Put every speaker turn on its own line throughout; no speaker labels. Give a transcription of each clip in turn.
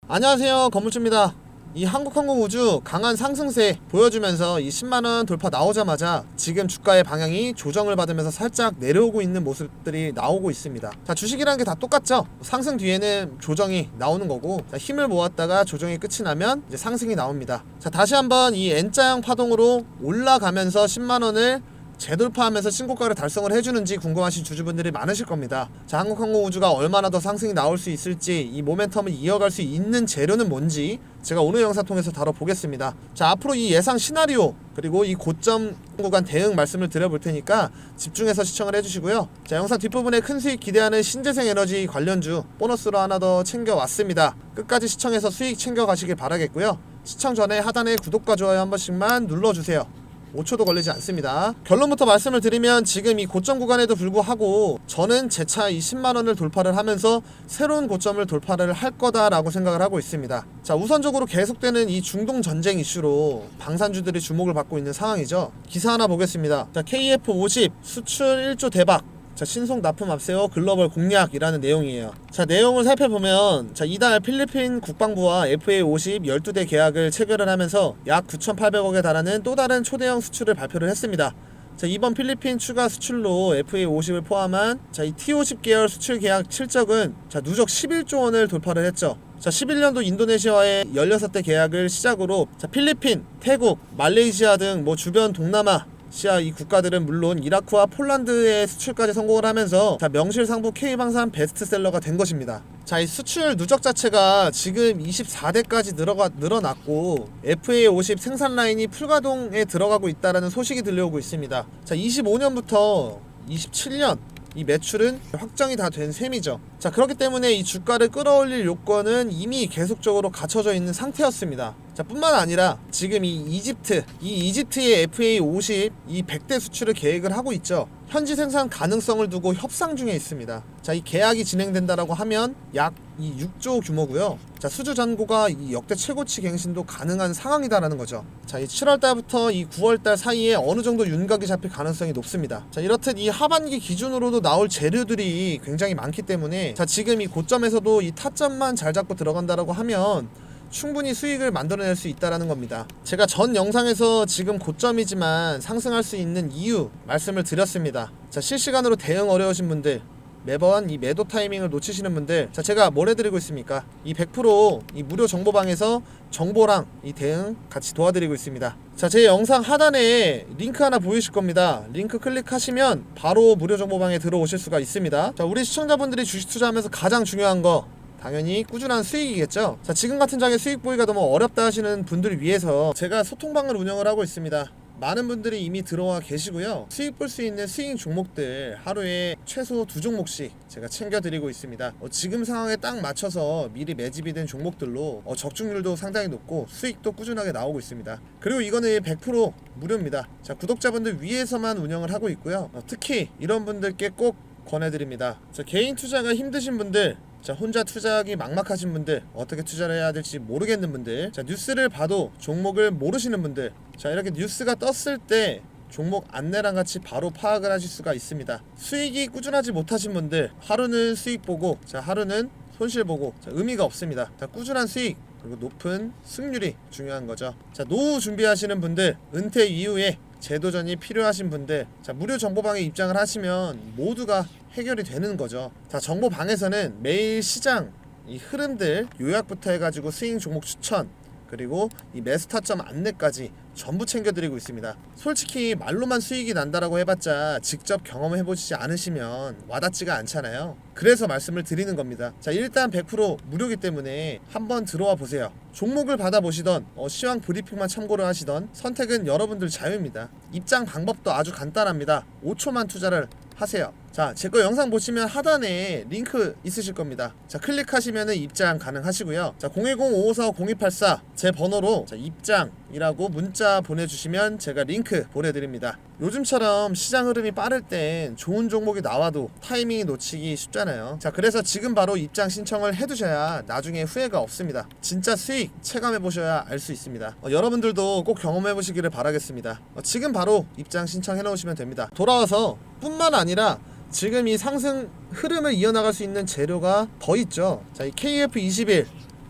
안녕하세요, 건물주입니다. 이 한국항공우주 강한 상승세 보여주면서 이 10만원 돌파 나오자마자 지금 주가의 방향이 조정을 받으면서 살짝 내려오고 있는 모습들이 나오고 있습니다. 자, 주식이라는 게 다 똑같죠. 상승 뒤에는 조정이 나오는 거고, 자, 힘을 모았다가 조정이 끝이 나면 이제 상승이 나옵니다. 자, 다시 한번 이 N자형 파동으로 올라가면서 10만원을 재돌파하면서 신고가를 달성을 해주는지 궁금하신 주주분들이 많으실 겁니다. 자, 한국항공우주가 얼마나 더 상승이 나올 수 있을지, 이 모멘텀을 이어갈 수 있는 재료는 뭔지 제가 오늘 영상 통해서 다뤄보겠습니다. 자, 앞으로 이 예상 시나리오 그리고 이 고점 구간 대응 말씀을 드려볼 테니까 집중해서 시청을 해주시고요. 자, 영상 뒷부분에 큰 수익 기대하는 신재생에너지 관련주 보너스로 하나 더 챙겨왔습니다. 끝까지 시청해서 수익 챙겨가시길 바라겠고요. 시청 전에 하단에 구독과 좋아요 한 번씩만 눌러주세요. 5초도 걸리지 않습니다. 결론부터 말씀을 드리면 지금 이 고점 구간에도 불구하고 저는 재차 이 10만원을 돌파를 하면서 새로운 고점을 돌파를 할 거다라고 생각을 하고 있습니다. 자, 우선적으로 계속되는 이 중동 전쟁 이슈로 방산주들이 주목을 받고 있는 상황이죠. 기사 하나 보겠습니다. 자, KF50 수출 1조 대박, 자, 신속 납품 앞세워 글로벌 공략이라는 내용이에요. 자, 내용을 살펴보면, 자, 이달 필리핀 국방부와 FA50 12대 계약을 체결을 하면서 약 9,800억에 달하는 또 다른 초대형 수출을 발표를 했습니다. 자, 이번 필리핀 추가 수출로 FA50을 포함한 자, 이 T50 계열 수출 계약 실적은 자, 누적 11조 원을 돌파를 했죠. 자, 11년도 인도네시아와의 16대 계약을 시작으로 자, 필리핀, 태국, 말레이시아 등 주변 동남아 시아 이 국가들은 물론 이라크와 폴란드의 수출까지 성공을 하면서 자, 명실상부 K방산 베스트셀러가 된 것입니다. 자, 이 수출 누적 자체가 지금 24대까지 늘어났고 FA50 생산 라인이 풀가동에 들어가고 있다는 소식이 들려오고 있습니다. 자, 25년부터 27년 이 매출은 확정이 다 된 셈이죠. 자, 그렇기 때문에 이 주가를 끌어올릴 요건은 이미 계속적으로 갖춰져 있는 상태였습니다. 자, 뿐만 아니라 지금 이 이집트의 FA50 이 100대 수출을 계획을 하고 있죠. 현지 생산 가능성을 두고 협상 중에 있습니다. 자, 이 계약이 진행된다라고 하면 약 이 6조 규모고요. 자, 수주 잔고가 이 역대 최고치 갱신도 가능한 상황이다라는 거죠. 자, 이 7월달부터 이 9월달 사이에 어느 정도 윤곽이 잡힐 가능성이 높습니다. 자, 이렇듯 이 하반기 기준으로도 나올 재료들이 굉장히 많기 때문에 자, 지금 이 고점에서도 이 타점만 잘 잡고 들어간다라고 하면 충분히 수익을 만들어낼 수 있다라는 겁니다. 제가 전 영상에서 지금 고점이지만 상승할 수 있는 이유 말씀을 드렸습니다. 자, 실시간으로 대응 어려우신 분들, 매번 이 매도 타이밍을 놓치시는 분들, 자, 제가 뭘 해드리고 있습니까? 이 100% 이 무료 정보방에서 정보랑 이 대응 같이 도와드리고 있습니다. 자, 제 영상 하단에 링크 하나 보이실 겁니다. 링크 클릭하시면 바로 무료 정보방에 들어오실 수가 있습니다. 자, 우리 시청자분들이 주식 투자하면서 가장 중요한 거 당연히 꾸준한 수익이겠죠. 자, 지금 같은 장에 수익 보기가 너무 어렵다 하시는 분들을 위해서 제가 소통방을 운영을 하고 있습니다. 많은 분들이 이미 들어와 계시고요. 수익 볼 수 있는 스윙 종목들 하루에 최소 2종목씩 제가 챙겨드리고 있습니다. 지금 상황에 딱 맞춰서 미리 매집이 된 종목들로 적중률도 상당히 높고 수익도 꾸준하게 나오고 있습니다. 그리고 이거는 100% 무료입니다. 자, 구독자분들 위해서만 운영을 하고 있고요. 특히 이런 분들께 꼭 권해드립니다. 자, 개인 투자가 힘드신 분들, 자, 혼자 투자하기 막막하신 분들, 어떻게 투자를 해야 될지 모르겠는 분들, 자, 뉴스를 봐도 종목을 모르시는 분들, 자, 이렇게 뉴스가 떴을 때 종목 안내랑 같이 바로 파악을 하실 수가 있습니다. 수익이 꾸준하지 못하신 분들, 하루는 수익 보고, 자, 하루는 손실 보고, 자, 의미가 없습니다. 자, 꾸준한 수익 그리고 높은 승률이 중요한 거죠. 자, 노후 준비하시는 분들, 은퇴 이후에 재도전이 필요하신 분들, 자, 무료 정보방에 입장을 하시면 모두가 해결이 되는 거죠. 자, 정보방에서는 매일 시장 이 흐름들 요약부터 해가지고 스윙 종목 추천 그리고 이 매수 타점 안내까지 전부 챙겨드리고 있습니다. 솔직히 말로만 수익이 난다라고 해봤자 직접 경험해보시지 않으시면 와닿지가 않잖아요. 그래서 말씀을 드리는 겁니다. 자, 일단 100% 무료이기 때문에 한번 들어와 보세요. 종목을 받아보시던 시황 브리핑만 참고를 하시던 선택은 여러분들 자유입니다. 입장 방법도 아주 간단합니다. 5초만 투자를 하세요. 자, 제 거 영상 보시면 하단에 링크 있으실 겁니다. 자, 클릭하시면 입장 가능하시고요. 자, 010-5545-0284 제 번호로 자, 입장이라고 문자 보내주시면 제가 링크 보내드립니다. 요즘처럼 시장 흐름이 빠를 땐 좋은 종목이 나와도 타이밍이 놓치기 쉽잖아요. 자, 그래서 지금 바로 입장 신청을 해두셔야 나중에 후회가 없습니다. 진짜 수익 체감해보셔야 알 수 있습니다. 여러분들도 꼭 경험해보시기를 바라겠습니다. 지금 바로 입장 신청해 놓으시면 됩니다. 돌아와서 뿐만 아니라 지금 이 상승 흐름을 이어나갈 수 있는 재료가 더 있죠. 자, 이 KF21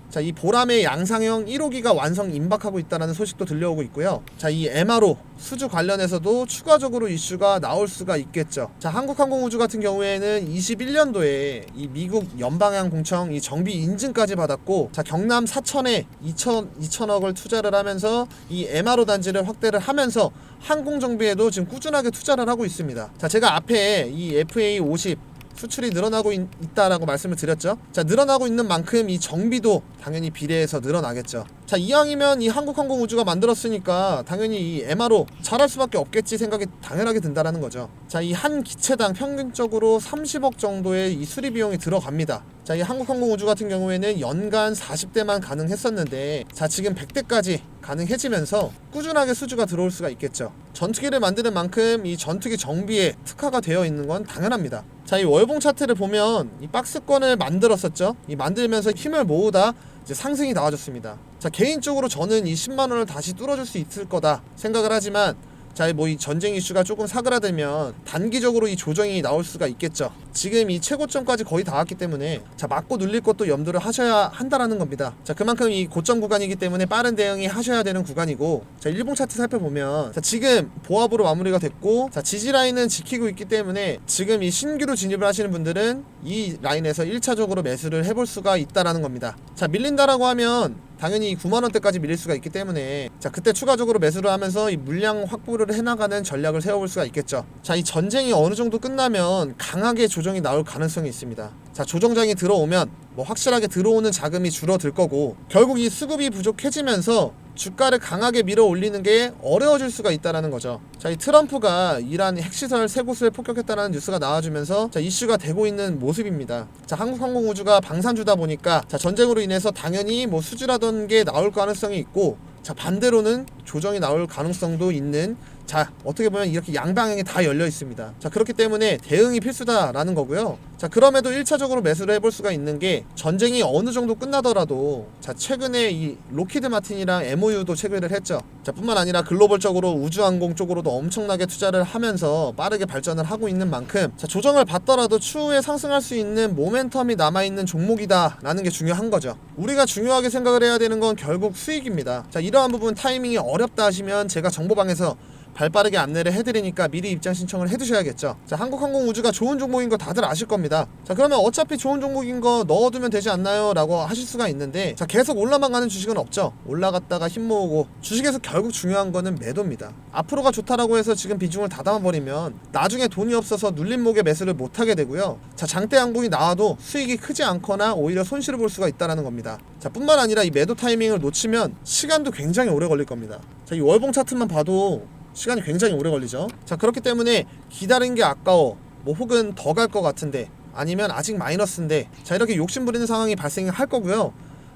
자, 이 보람의 양상형 1호기가 완성 임박하고 있다는 소식도 들려오고 있고요. 자, 이 MRO 수주 관련해서도 추가적으로 이슈가 나올 수가 있겠죠. 자, 한국항공우주 같은 경우에는 21년도에 이 미국 연방항공청 이 정비 인증까지 받았고, 자, 경남 사천에 2천억을 투자를 하면서 이 MRO 단지를 확대를 하면서 항공 정비에도 지금 꾸준하게 투자를 하고 있습니다. 자, 제가 앞에 이 FA50 수출이 늘어나고 있다라고 말씀을 드렸죠. 자, 늘어나고 있는 만큼 이 정비도 당연히 비례해서 늘어나겠죠. 자, 이왕이면 이 한국항공우주가 만들었으니까 당연히 이 MRO 잘할 수밖에 없겠지 생각이 당연하게 든다라는 거죠. 자, 이 한 기체당 평균적으로 30억 정도의 이 수리 비용이 들어갑니다. 자, 이 한국항공우주 같은 경우에는 연간 40대만 가능했었는데, 자, 지금 100대까지 가능해지면서 꾸준하게 수주가 들어올 수가 있겠죠. 전투기를 만드는 만큼 이 전투기 정비에 특화가 되어 있는 건 당연합니다. 자, 이 월봉 차트를 보면 이 박스권을 만들었었죠. 이 만들면서 힘을 모으다 이제 상승이 나와줬습니다. 자, 개인적으로 저는 이 10만원을 다시 뚫어줄 수 있을 거다 생각을 하지만, 자, 뭐 이 전쟁 이슈가 조금 사그라들면 단기적으로 이 조정이 나올 수가 있겠죠. 지금 이 최고점까지 거의 다 왔기 때문에, 자, 맞고 눌릴 것도 염두를 하셔야 한다라는 겁니다. 자, 그만큼 이 고점 구간이기 때문에 빠른 대응이 하셔야 되는 구간이고, 자, 일봉 차트 살펴보면, 자, 지금 보합으로 마무리가 됐고, 자, 지지 라인은 지키고 있기 때문에 지금 이 신규로 진입을 하시는 분들은 이 라인에서 1차적으로 매수를 해볼 수가 있다라는 겁니다. 자, 밀린다라고 하면 당연히 9만원대까지 밀릴 수가 있기 때문에, 자, 그때 추가적으로 매수를 하면서 이 물량 확보를 해나가는 전략을 세워볼 수가 있겠죠. 자, 이 전쟁이 어느 정도 끝나면 강하게 조정이 나올 가능성이 있습니다. 자, 조정장이 들어오면 뭐 확실하게 들어오는 자금이 줄어들 거고, 결국 이 수급이 부족해지면서 주가를 강하게 밀어 올리는 게 어려워질 수가 있다는 거죠. 자, 이 트럼프가 이란 핵시설 3곳을 폭격했다는 뉴스가 나와주면서, 자, 이슈가 되고 있는 모습입니다. 자, 한국항공우주가 방산주다 보니까, 자, 전쟁으로 인해서 당연히 뭐 수주라던 게 나올 가능성이 있고, 자, 반대로는 조정이 나올 가능성도 있는, 자, 어떻게 보면 이렇게 양방향이 다 열려 있습니다. 자, 그렇기 때문에 대응이 필수다라는 거고요. 자, 그럼에도 1차적으로 매수를 해볼 수가 있는 게, 전쟁이 어느 정도 끝나더라도, 자, 최근에 이 로키드 마틴이랑 MOU도 체결을 했죠. 자, 뿐만 아니라 글로벌적으로 우주항공 쪽으로도 엄청나게 투자를 하면서 빠르게 발전을 하고 있는 만큼, 자, 조정을 받더라도 추후에 상승할 수 있는 모멘텀이 남아있는 종목이다라는 게 중요한 거죠. 우리가 중요하게 생각을 해야 되는 건 결국 수익입니다. 자, 이러한 부분 타이밍이 어렵다 하시면 제가 정보방에서 발빠르게 안내를 해드리니까 미리 입장 신청을 해두셔야겠죠. 자, 한국항공우주가 좋은 종목인 거 다들 아실 겁니다. 자, 그러면 어차피 좋은 종목인 거 넣어두면 되지 않나요? 라고 하실 수가 있는데, 자, 계속 올라만 가는 주식은 없죠. 올라갔다가 힘 모으고, 주식에서 결국 중요한 거는 매도입니다. 앞으로가 좋다라고 해서 지금 비중을 다 담아버리면 나중에 돈이 없어서 눌림목에 매수를 못하게 되고요. 자, 장대 양봉이 나와도 수익이 크지 않거나 오히려 손실을 볼 수가 있다는 겁니다. 자, 뿐만 아니라 이 매도 타이밍을 놓치면 시간도 굉장히 오래 걸릴 겁니다. 자, 이 월봉 차트만 봐도 시간이 굉장히 오래 걸리죠. 자, 그렇기 때문에 기다린 게 아까워, 뭐 혹은 더 갈 것 같은데, 아니면 아직 마이너스인데, 자, 이렇게 욕심부리는 상황이 발생할 거고요.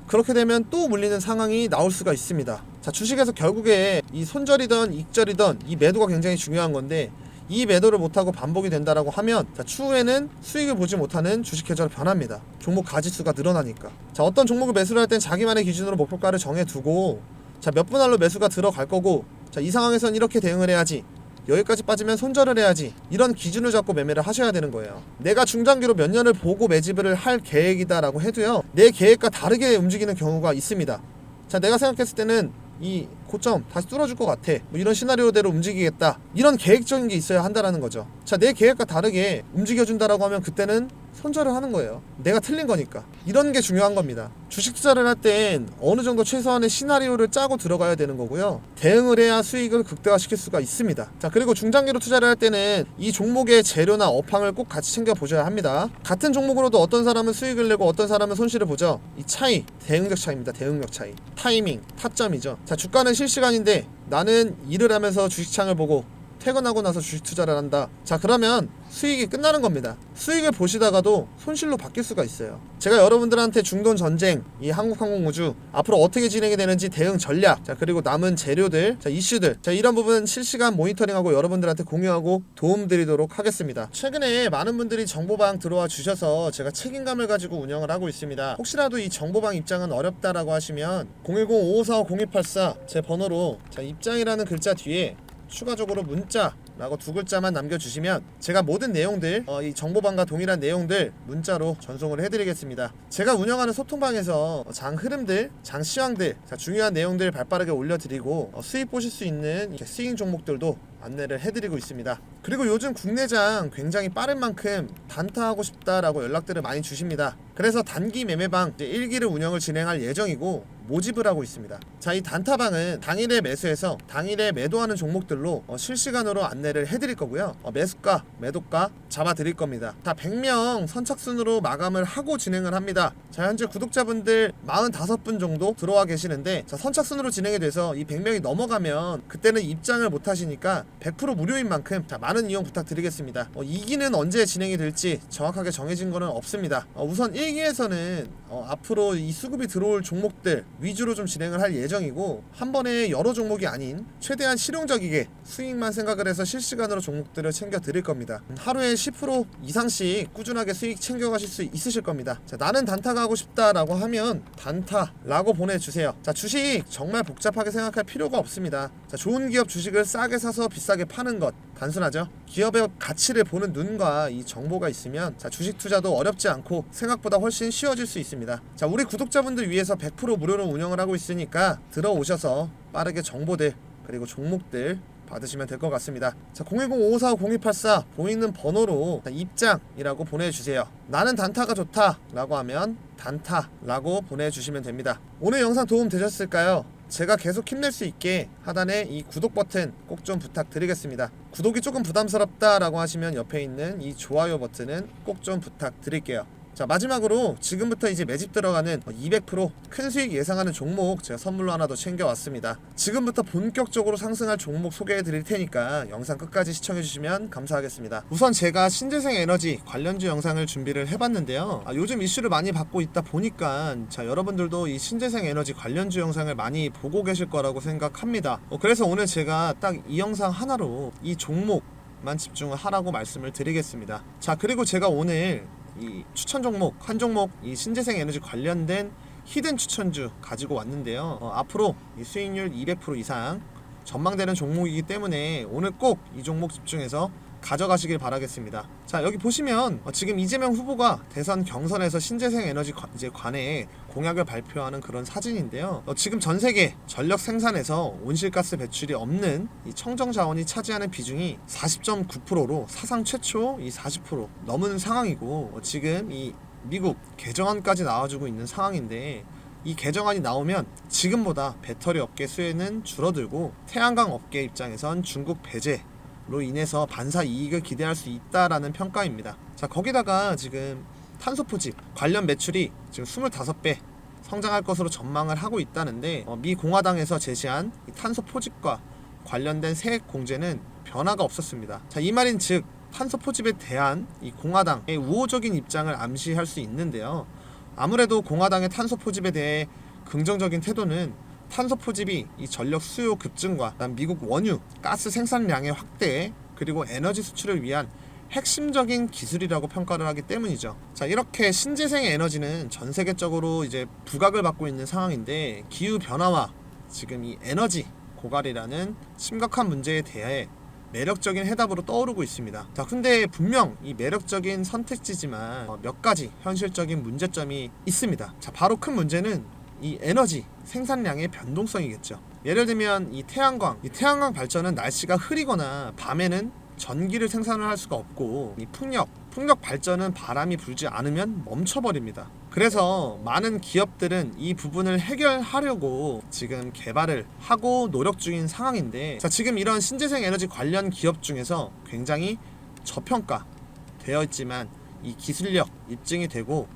그렇게 되면 또 물리는 상황이 나올 수가 있습니다. 자, 주식에서 결국에 이 손절이든 익절이든 이 매도가 굉장히 중요한 건데, 이 매도를 못하고 반복이 된다라고 하면, 자, 추후에는 수익을 보지 못하는 주식 계좌로 변합니다. 종목 가지수가 늘어나니까. 자, 어떤 종목을 매수를 할 땐 자기만의 기준으로 목표가를 정해두고, 자, 몇 분 안로 매수가 들어갈 거고, 자, 이 상황에선 이렇게 대응을 해야지, 여기까지 빠지면 손절을 해야지, 이런 기준을 잡고 매매를 하셔야 되는 거예요. 내가 중장기로 몇 년을 보고 매집을 할 계획이다 라고 해도요, 내 계획과 다르게 움직이는 경우가 있습니다. 자, 내가 생각했을 때는 이 고점 다시 뚫어줄 것 같아, 뭐 이런 시나리오대로 움직이겠다, 이런 계획적인 게 있어야 한다라는 거죠. 자, 내 계획과 다르게 움직여준다라고 하면 그때는 손절을 하는 거예요. 내가 틀린 거니까. 이런 게 중요한 겁니다. 주식 투자를 할 땐 어느 정도 최소한의 시나리오를 짜고 들어가야 되는 거고요. 대응을 해야 수익을 극대화시킬 수가 있습니다. 자, 그리고 중장기로 투자를 할 때는 이 종목의 재료나 업황을 꼭 같이 챙겨보셔야 합니다. 같은 종목으로도 어떤 사람은 수익을 내고 어떤 사람은 손실을 보죠. 이 차이, 대응력 차이입니다. 대응력 차이. 타이밍, 타점이죠. 자, 주가는 실시간인데 나는 일을 하면서 주식창을 보고 퇴근하고 나서 주식 투자를 한다. 자, 그러면 수익이 끝나는 겁니다. 수익을 보시다가도 손실로 바뀔 수가 있어요. 제가 여러분들한테 중동 전쟁, 이 한국항공우주 앞으로 어떻게 진행이 되는지 대응 전략, 자, 그리고 남은 재료들, 자, 이슈들, 자, 이런 부분 실시간 모니터링하고 여러분들한테 공유하고 도움 드리도록 하겠습니다. 최근에 많은 분들이 정보방 들어와 주셔서 제가 책임감을 가지고 운영을 하고 있습니다. 혹시라도 이 정보방 입장은 어렵다라고 하시면 010-5545-0284 제 번호로, 자, 입장이라는 글자 뒤에 추가적으로 문자 라고 두 글자만 남겨주시면 제가 모든 내용들 이 정보방과 동일한 내용들 문자로 전송을 해드리겠습니다. 제가 운영하는 소통방에서 장 흐름들, 장 시황들, 중요한 내용들 발빠르게 올려드리고 수익 보실 수 있는 스윙 종목들도 안내를 해드리고 있습니다. 그리고 요즘 국내장 굉장히 빠른 만큼 단타하고 싶다라고 연락들을 많이 주십니다. 그래서 단기 매매방 1기를 운영을 진행할 예정이고 모집을 하고 있습니다. 자, 이 단타방은 당일에 매수해서 당일에 매도하는 종목들로 실시간으로 안내를 해드릴 거고요. 매수가, 매도가 잡아드릴 겁니다. 자, 100명 선착순으로 마감을 하고 진행을 합니다. 자, 현재 구독자분들 45분 정도 들어와 계시는데, 자, 선착순으로 진행이 돼서 이 100명이 넘어가면 그때는 입장을 못 하시니까 100% 무료인 만큼 많은 이용 부탁드리겠습니다. 2기는 언제 진행이 될지 정확하게 정해진 거는 없습니다. 우선 1기에서는 앞으로 이 수급이 들어올 종목들 위주로 좀 진행을 할 예정이고, 한 번에 여러 종목이 아닌 최대한 실용적이게 수익만 생각을 해서 실시간으로 종목들을 챙겨 드릴 겁니다. 하루에 10% 이상씩 꾸준하게 수익 챙겨가실 수 있으실 겁니다. 자, 나는 단타가 하고 싶다라고 하면 단타라고 보내주세요. 자, 주식 정말 복잡하게 생각할 필요가 없습니다. 자, 좋은 기업 주식을 싸게 사서 비싸게 파는 것 단순하죠. 기업의 가치를 보는 눈과 이 정보가 있으면 주식 투자도 어렵지 않고 생각보다 훨씬 쉬워질 수 있습니다. 자, 우리 구독자분들 위해서 100% 무료로 운영을 하고 있으니까 들어오셔서 빠르게 정보들 그리고 종목들 받으시면 될 것 같습니다. 자, 010-5545-0284 보이는 번호로 입장이라고 보내주세요. 나는 단타가 좋다 라고 하면 단타라고 보내주시면 됩니다. 오늘 영상 도움 되셨을까요? 제가 계속 힘낼 수 있게 하단에 이 구독 버튼 꼭 좀 부탁드리겠습니다. 구독이 조금 부담스럽다 라고 하시면 옆에 있는 이 좋아요 버튼은 꼭 좀 부탁드릴게요. 자, 마지막으로 지금부터 이제 매집 들어가는 200% 큰 수익 예상하는 종목 제가 선물로 하나 더 챙겨왔습니다. 지금부터 본격적으로 상승할 종목 소개해 드릴 테니까 영상 끝까지 시청해 주시면 감사하겠습니다. 우선 제가 신재생 에너지 관련주 영상을 준비를 해봤는데요. 요즘 이슈를 많이 받고 있다 보니까 여러분들도 이 신재생 에너지 관련주 영상을 많이 보고 계실 거라고 생각합니다. 그래서 오늘 제가 딱 이 영상 하나로 이 종목만 집중을 하라고 말씀을 드리겠습니다. 자, 그리고 제가 오늘 이 추천 종목 한 종목 이 신재생 에너지 관련된 히든 추천주 가지고 왔는데요. 앞으로 이 수익률 200% 이상 전망되는 종목이기 때문에 오늘 꼭 이 종목 집중해서 가져가시길 바라겠습니다. 자, 여기 보시면 지금 이재명 후보가 대선 경선에서 신재생 에너지 관에 공약을 발표하는 그런 사진인데요. 지금 전 세계 전력 생산에서 온실가스 배출이 없는 이 청정 자원이 차지하는 비중이 40.9%로 사상 최초 이 40% 넘은 상황이고, 지금 이 미국 개정안까지 나와주고 있는 상황인데, 이 개정안이 나오면 지금보다 배터리 업계 수혜는 줄어들고 태양광 업계 입장에선 중국 배제 로 인해서 반사 이익을 기대할 수 있다라는 평가입니다. 자, 거기다가 지금 탄소 포집 관련 매출이 지금 25배 성장할 것으로 전망을 하고 있다는데, 미 공화당에서 제시한 이 탄소 포집과 관련된 세액 공제는 변화가 없었습니다. 자, 이 말인 즉 탄소 포집에 대한 이 공화당의 우호적인 입장을 암시할 수 있는데요. 아무래도 공화당의 탄소 포집에 대해 긍정적인 태도는 탄소 포집이 이 전력 수요 급증과 미국 원유, 가스 생산량의 확대, 그리고 에너지 수출을 위한 핵심적인 기술이라고 평가를 하기 때문이죠. 자, 이렇게 신재생 에너지는 전 세계적으로 이제 부각을 받고 있는 상황인데, 기후 변화와 지금 이 에너지 고갈이라는 심각한 문제에 대해 매력적인 해답으로 떠오르고 있습니다. 자, 근데 분명 이 매력적인 선택지지만 몇 가지 현실적인 문제점이 있습니다. 자, 바로 큰 문제는 이 에너지 생산량의 변동성이겠죠. 예를 들면 이 태양광 발전은 날씨가 흐리거나 밤에는 전기를 생산을 할 수가 없고, 이 풍력 발전은 바람이 불지 않으면 멈춰버립니다. 그래서 많은 기업들은 이 부분을 해결하려고 지금 개발을 하고 노력 중인 상황인데, 자, 지금 이런 신재생 에너지 관련 기업 중에서 굉장히 저평가 되어 있지만 이 기술력 입증이 되고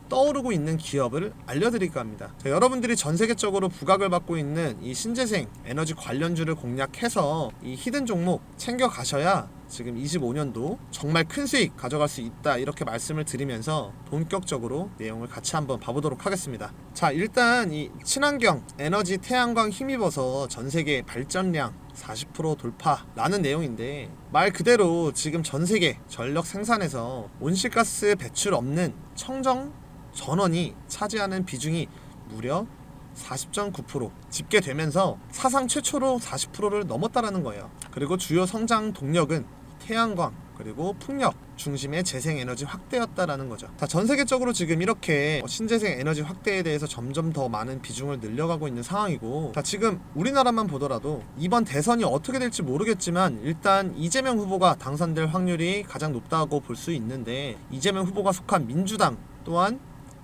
떠오르고 있는 기업을 알려드릴까 합니다. 자, 여러분들이 전 세계적으로 부각을 받고 있는 이 신재생 에너지 관련주를 공략해서 이 히든 종목 챙겨 가셔야 지금 25년도 정말 큰 수익 가져갈 수 있다, 이렇게 말씀을 드리면서 본격적으로 내용을 같이 한번 봐보도록 하겠습니다. 자, 일단 이 친환경 에너지 태양광 힘입어서 전 세계 발전량 40% 돌파라는 내용인데, 말 그대로 지금 전 세계 전력 생산에서 온실가스 배출 없는 청정 전원이 차지하는 비중이 무려 40.9% 집계되면서 사상 최초로 40%를 넘었다라는 거예요. 그리고 주요 성장 동력은 태양광 그리고 풍력 중심의 재생에너지 확대였다라는 거죠. 자, 전 세계적으로 지금 이렇게 신재생 에너지 확대에 대해서 점점 더 많은 비중을 늘려가고 있는 상황이고, 자, 지금 우리나라만 보더라도 이번 대선이 어떻게 될지 모르겠지만 일단 이재명 후보가 당선될 확률이 가장 높다고 볼 수 있는데, 이재명 후보가 속한 민주당 또한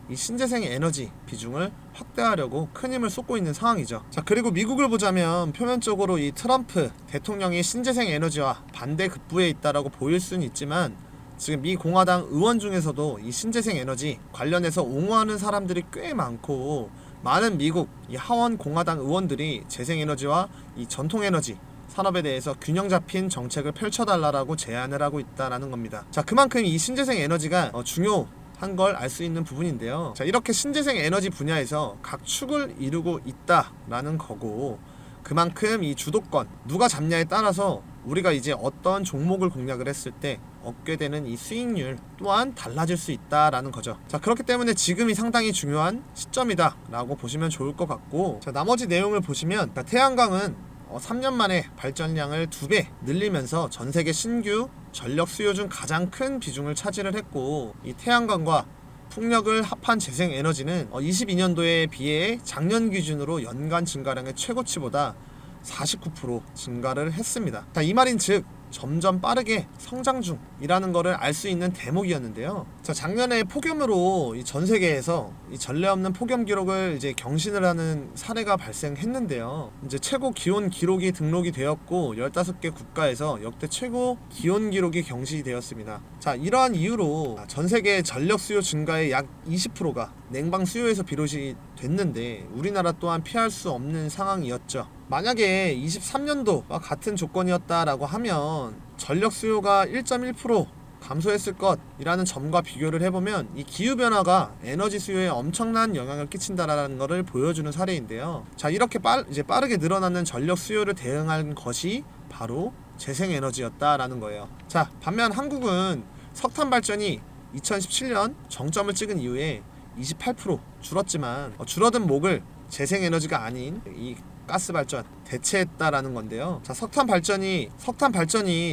이 신재생 에너지 비중을 확대하려고 큰 힘을 쏟고 있는 상황이죠. 자, 그리고 미국을 보자면 표면적으로 이 트럼프 대통령이 신재생 에너지와 반대 급부에 있다라고 보일 수는 있지만, 지금 미 공화당 의원 중에서도 이 신재생 에너지 관련해서 옹호하는 사람들이 꽤 많고, 많은 미국 이 하원 공화당 의원들이 재생에너지와 이 전통에너지 산업에 대해서 균형 잡힌 정책을 펼쳐달라고 제안을 하고 있다라는 겁니다. 자, 그만큼 이 신재생 에너지가 중요한 걸 알 수 있는 부분인데요. 자, 이렇게 신재생 에너지 분야에서 각 축을 이루고 있다라는 거고, 그만큼 이 주도권 누가 잡냐에 따라서 우리가 이제 어떤 종목을 공략을 했을 때 얻게 되는 이 수익률 또한 달라질 수 있다라는 거죠. 자, 그렇기 때문에 지금이 상당히 중요한 시점이다 라고 보시면 좋을 것 같고, 자, 나머지 내용을 보시면, 태양광은 3년 만에 발전량을 2배 늘리면서 전세계 신규 전력 수요 중 가장 큰 비중을 차지를 했고, 이 태양광과 풍력을 합한 재생에너지는 22년도에 비해 작년 기준으로 연간 증가량의 최고치보다 49% 증가를 했습니다. 자, 이 말인즉 점점 빠르게 성장 중이라는 것을 알 수 있는 대목이었는데요. 자, 작년에 폭염으로 이 전 세계에서 이 전례 없는 폭염 기록을 이제 경신을 하는 사례가 발생했는데요. 이제 최고 기온 기록이 등록이 되었고 15개 국가에서 역대 최고 기온 기록이 경신되었습니다. 자, 이러한 이유로 전 세계 전력 수요 증가의 약 20%가 냉방 수요에서 비롯이 됐는데, 우리나라 또한 피할 수 없는 상황이었죠. 만약에 23년도와 같은 조건이었다라고 하면 전력 수요가 1.1% 감소했을 것이라는 점과 비교를 해보면 이 기후변화가 에너지 수요에 엄청난 영향을 끼친다라는 것을 보여주는 사례인데요. 자, 이렇게 이제 빠르게 늘어나는 전력 수요를 대응한 것이 바로 재생에너지였다라는 거예요. 자, 반면 한국은 석탄 발전이 2017년 정점을 찍은 이후에 28% 줄었지만 줄어든 목을 재생에너지가 아닌 이 가스 발전 대체했다라는 건데요. 자, 석탄 발전이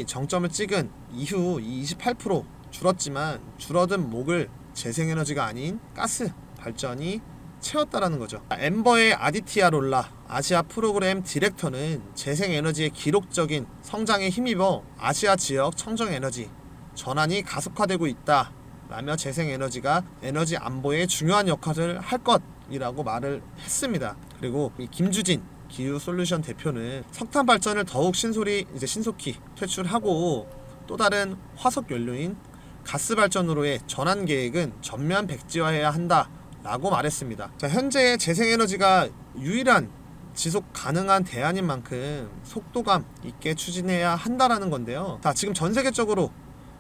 정점을 찍은 이후 28% 줄었지만 줄어든 목을 재생에너지가 아닌 가스 발전이 채웠다라는 거죠. 엠버의 아디티아 롤라 아시아 프로그램 디렉터는 재생에너지의 기록적인 성장에 힘입어 아시아 지역 청정에너지 전환이 가속화되고 있다 라며 재생에너지가 에너지 안보에 중요한 역할을 할 것이라고 말을 했습니다. 그리고 이 김주진 기후솔루션 대표는 석탄 발전을 더욱 신속히 퇴출하고 또 다른 화석 연료인 가스 발전으로의 전환 계획은 전면 백지화해야 한다라고 말했습니다. 자, 현재 재생에너지가 유일한 지속 가능한 대안인 만큼 속도감 있게 추진해야 한다라는 건데요. 자, 지금 전 세계적으로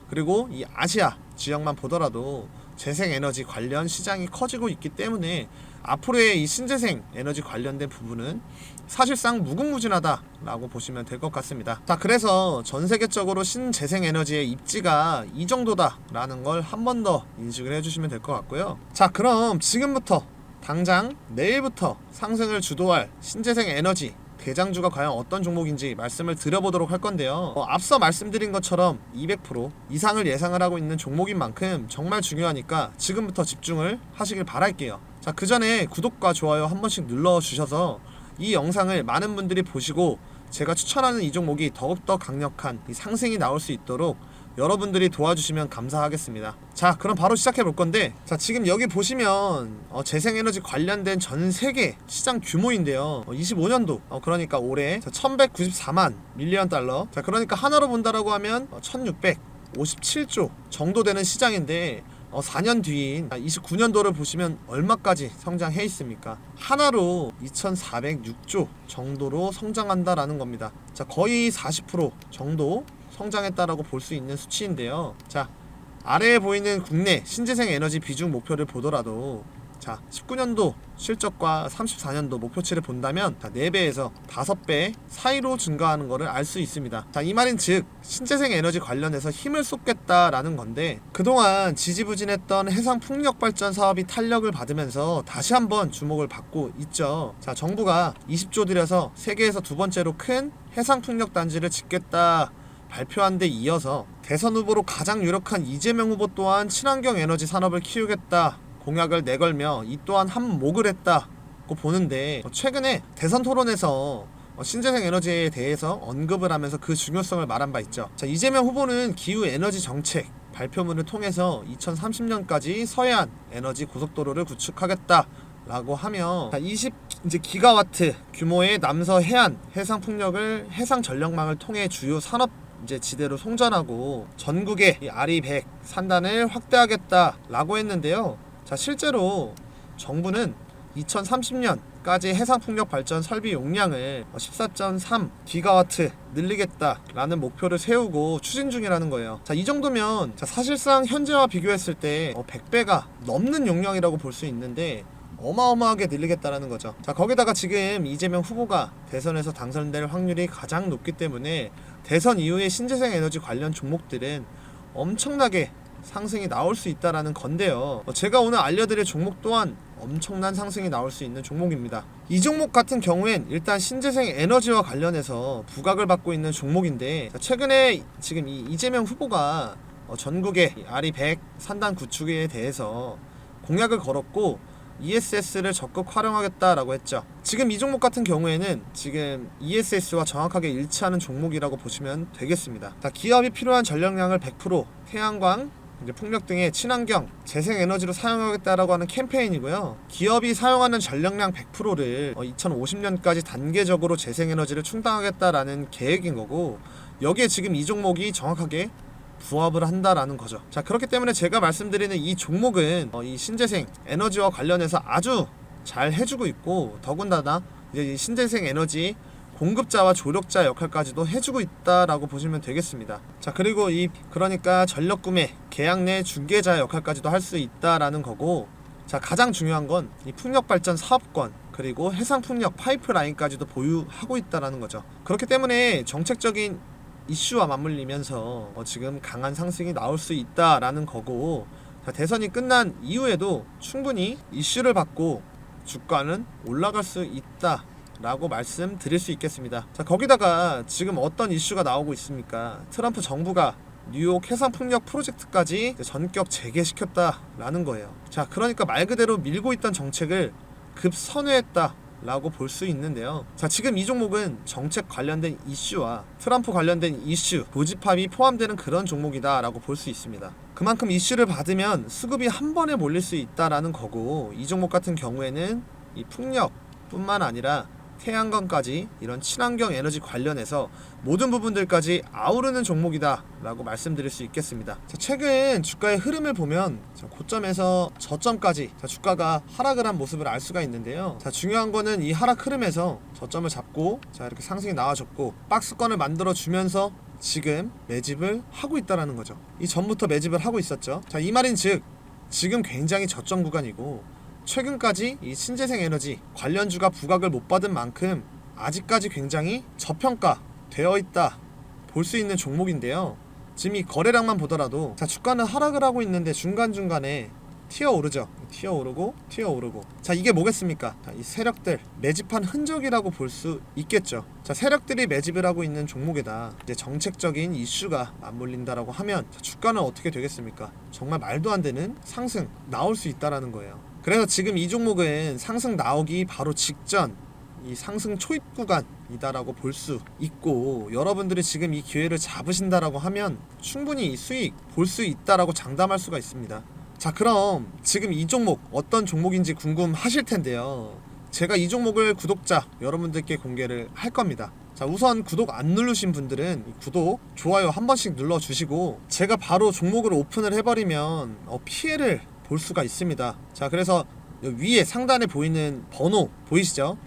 그리고 이 아시아 지역만 보더라도 재생에너지 관련 시장이 커지고 있기 때문에 앞으로의 이 신재생 에너지 관련된 부분은 사실상 무궁무진하다라고 보시면 될 것 같습니다. 자, 그래서 전 세계적으로 신재생 에너지의 입지가 이 정도다라는 걸 한 번 더 인식을 해주시면 될 것 같고요. 자, 그럼 지금부터 당장 내일부터 상승을 주도할 신재생 에너지 대장주가 과연 어떤 종목인지 말씀을 드려보도록 할 건데요. 앞서 말씀드린 것처럼 200% 이상을 예상을 하고 있는 종목인 만큼 정말 중요하니까 지금부터 집중을 하시길 바랄게요. 자, 그 전에 구독과 좋아요 한 번씩 눌러주셔서 이 영상을 많은 분들이 보시고 제가 추천하는 이 종목이 더욱더 강력한 이 상승이 나올 수 있도록 여러분들이 도와주시면 감사하겠습니다. 자, 그럼 바로 시작해 볼 건데, 자, 지금 여기 보시면 재생에너지 관련된 전 세계 시장 규모인데요. 25년도 그러니까 올해 1194만 밀리언 달러. 자, 그러니까 하나로 본다라고 하면 1657조 정도 되는 시장인데 4년 뒤인 29년도를 보시면 얼마까지 성장해 있습니까? 하나로 2406조 정도로 성장한다라는 겁니다. 자, 거의 40% 정도 성장했다라고 볼 수 있는 수치인데요. 자, 아래에 보이는 국내 신재생 에너지 비중 목표를 보더라도 자, 19년도 실적과 34년도 목표치를 본다면 4배에서 5배 사이로 증가하는 것을 알 수 있습니다. 자, 이 말인 즉 신재생 에너지 관련해서 힘을 쏟겠다라는 건데, 그동안 지지부진했던 해상 풍력 발전 사업이 탄력을 받으면서 다시 한번 주목을 받고 있죠. 자, 정부가 20조 들여서 세계에서 두 번째로 큰 해상 풍력 단지를 짓겠다 발표한 데 이어서 대선 후보로 가장 유력한 이재명 후보 또한 친환경 에너지 산업을 키우겠다 공약을 내걸며 이 또한 한몫을 했다고 보는데, 최근에 대선 토론에서 신재생 에너지에 대해서 언급을 하면서 그 중요성을 말한 바 있죠. 자, 이재명 후보는 기후 에너지 정책 발표문을 통해서 2030년까지 서해안 에너지 고속도로를 구축하겠다 라고 하며, 20기가와트 규모의 남서 해안 해상 풍력을 해상 전력망을 통해 주요 산업 지대로 송전하고 전국의 RE100 산단을 확대하겠다라고 했는데요. 자, 실제로 정부는 2030년까지 해상풍력 발전 설비 용량을 14.3기가와트 늘리겠다라는 목표를 세우고 추진 중이라는 거예요. 자, 이 정도면 사실상 현재와 비교했을 때 100배가 넘는 용량이라고 볼 수 있는데 어마어마하게 늘리겠다라는 거죠. 자, 거기다가 지금 이재명 후보가 대선에서 당선될 확률이 가장 높기 때문에 대선 이후에 신재생 에너지 관련 종목들은 엄청나게 상승이 나올 수 있다라는 건데요. 제가 오늘 알려드릴 종목 또한 엄청난 상승이 나올 수 있는 종목입니다. 이 종목 같은 경우엔 일단 신재생 에너지와 관련해서 부각을 받고 있는 종목인데, 최근에 지금 이 이재명 후보가 전국의 RE100 산단 구축에 대해서 공약을 걸었고 ESS를 적극 활용하겠다라고 했죠. 지금 이 종목 같은 경우에는 지금 ESS와 정확하게 일치하는 종목이라고 보시면 되겠습니다. 기업이 필요한 전력량을 100% 태양광, 풍력 등의 친환경 재생에너지로 사용하겠다라고 하는 캠페인이고요. 기업이 사용하는 전력량 100%를 2050년까지 단계적으로 재생에너지를 충당하겠다라는 계획인 거고, 여기에 지금 이 종목이 정확하게 부합을 한다라는 거죠. 자, 그렇기 때문에 제가 말씀드리는 이 종목은 이 신재생 에너지와 관련해서 아주 잘 해주고 있고, 더군다나 이제 이 신재생 에너지 공급자와 조력자 역할까지도 해주고 있다라고 보시면 되겠습니다. 자, 그리고 그러니까 전력 구매 계약 내 중개자 역할까지도 할 수 있다라는 거고, 자, 가장 중요한 건 이 풍력 발전 사업권 그리고 해상 풍력 파이프라인까지도 보유하고 있다라는 거죠. 그렇기 때문에 정책적인 이슈와 맞물리면서 지금 강한 상승이 나올 수 있다라는 거고, 자, 대선이 끝난 이후에도 충분히 이슈를 받고 주가는 올라갈 수 있다 라고 말씀드릴 수 있겠습니다. 자, 거기다가 지금 어떤 이슈가 나오고 있습니까? 트럼프 정부가 뉴욕 해상풍력 프로젝트까지 전격 재개시켰다라는 거예요. 자, 그러니까 말 그대로 밀고 있던 정책을 급선회했다 라고 볼 수 있는데요. 자, 지금 이 종목은 정책 관련된 이슈와 트럼프 관련된 이슈 교집합이 포함되는 그런 종목이다 라고 볼 수 있습니다. 그만큼 이슈를 받으면 수급이 한 번에 몰릴 수 있다라는 거고, 이 종목 같은 경우에는 이 풍력 뿐만 아니라 태양광까지 이런 친환경 에너지 관련해서 모든 부분들까지 아우르는 종목이다 라고 말씀드릴 수 있겠습니다. 자, 최근 주가의 흐름을 보면 고점에서 저점까지 주가가 하락을 한 모습을 알 수가 있는데요. 자, 중요한 거는 이 하락 흐름에서 저점을 잡고 이렇게 상승이 나와줬고 박스권을 만들어 주면서 지금 매집을 하고 있다라는 거죠. 이 전부터 매집을 하고 있었죠. 자, 이 말인 즉 지금 굉장히 저점 구간이고, 최근까지 이 신재생 에너지 관련주가 부각을 못 받은 만큼 아직까지 굉장히 저평가 되어 있다 볼 수 있는 종목인데요. 지금 이 거래량만 보더라도 주가는 하락을 하고 있는데 중간중간에 튀어오르죠. 튀어오르고. 자, 이게 뭐겠습니까? 이 세력들 매집한 흔적이라고 볼 수 있겠죠. 자, 세력들이 매집을 하고 있는 종목에다 이제 정책적인 이슈가 맞물린다라고 하면 주가는 어떻게 되겠습니까? 정말 말도 안 되는 상승 나올 수 있다라는 거예요. 그래서 지금 이 종목은 상승 나오기 바로 직전 이 상승 초입 구간이다라고 볼 수 있고, 여러분들이 지금 이 기회를 잡으신다라고 하면 충분히 이 수익 볼 수 있다라고 장담할 수가 있습니다. 자, 그럼 지금 이 종목 어떤 종목인지 궁금하실 텐데요. 제가 이 종목을 구독자 여러분들께 공개를 할 겁니다. 자, 우선 구독 안 누르신 분들은 구독, 좋아요 한 번씩 눌러주시고, 제가 바로 종목을 오픈을 해버리면 피해를 볼 수가 있습니다. 자, 그래서 위에 상단에 보이는 번호 보이시죠?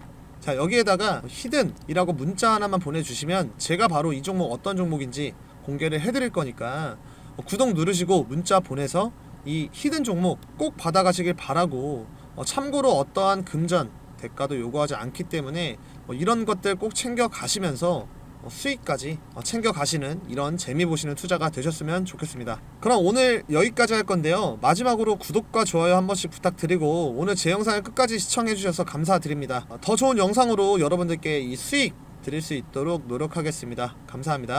자, 여기에다가 히든이라고 문자 하나만 보내주시면 제가 바로 이 종목 어떤 종목인지 공개를 해드릴 거니까 구독 누르시고 문자 보내서 이 히든 종목 꼭 받아가시길 바라고, 참고로 어떠한 금전 대가도 요구하지 않기 때문에 이런 것들 꼭 챙겨 가시면서 수익까지 챙겨 가시는 이런 재미 보시는 투자가 되셨으면 좋겠습니다. 그럼 오늘 여기까지 할 건데요. 마지막으로 구독과 좋아요 한 번씩 부탁드리고 오늘 제 영상을 끝까지 시청해 주셔서 감사드립니다. 더 좋은 영상으로 여러분들께 이 수익 드릴 수 있도록 노력하겠습니다. 감사합니다.